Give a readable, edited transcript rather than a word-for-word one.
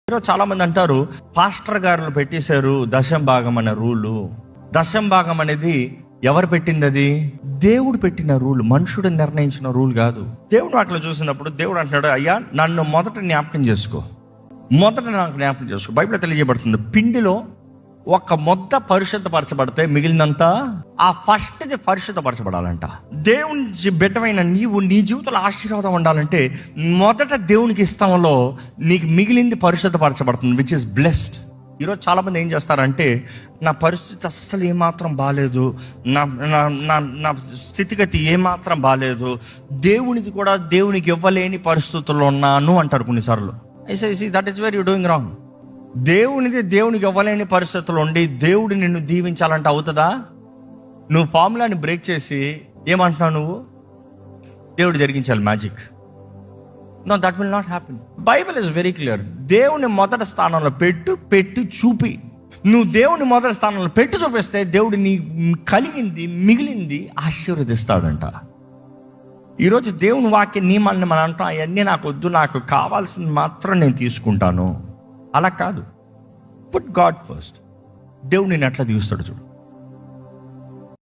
ఈరోజు చాలా మంది అంటారు, పాస్టర్ గారు పెట్టేశారు దశం భాగం అనే రూలు. దశం భాగం అనేది ఎవరు పెట్టింది? అది దేవుడు పెట్టిన రూల్, మనుషుడు నిర్ణయించిన రూల్ కాదు. దేవుడు అట్లా చూసినప్పుడు దేవుడు అంటున్నాడు, అయ్యా నన్ను మొదట జ్ఞాపకం చేసుకో, మొదట నాకు జ్ఞాపకం చేసుకో. బైబిల్లో తెలియజేయబడుతుంది, పిండిలో ఒక మొద్ద పరిశుద్ధపరచబడితే మిగిలినంత ఆ ఫస్ట్ది పరిశుద్ధపరచబడాలంట. దేవుని బిడ్డమైన నీవు నీ జీవితంలో ఆశీర్వాదం ఉండాలంటే మొదట దేవునికి ఇష్టంలో నీకు మిగిలింది పరిశుద్ధపరచబడుతుంది, విచ్ ఇస్ బ్లెస్డ్. ఈరోజు చాలామంది ఏం చేస్తారంటే, నా పరిస్థితి అస్సలు ఏమాత్రం బాగాలేదు, నా నా నా నా స్థితిగతి ఏమాత్రం బాగాలేదు, దేవునికి కూడా దేవునికి ఇవ్వలేని పరిస్థితుల్లో ఉన్నాను అంటారు కొన్నిసార్లు. That is very you doing wrong. దేవునికి ఇవ్వలేని పరిస్థితులు ఉండి దేవుడు నిన్ను దీవించాలంటే అవుతుందా? నువ్వు ఫార్ములాని బ్రేక్ చేసి ఏమంటున్నావు, నువ్వు దేవుడు జరిగించాలి magic. No, that will not happen. Bible is very clear. దేవుని మొదటి స్థానంలో పెట్టి చూపి. నువ్వు దేవుని మొదటి స్థానంలో పెట్టి చూపిస్తే దేవుడు నీ కలిగింది మిగిలింది ఆశీర్వదిస్తాడంట. ఈరోజు దేవుని వాక్య నియమాలని మనం అంటాం, అవన్నీ నాకు వద్దు, నాకు కావాల్సింది మాత్రం నేను తీసుకుంటాను. అలా కాదు. Put God first. దేవుడు నేను ఎట్లా దీవిస్తాడు చూడు.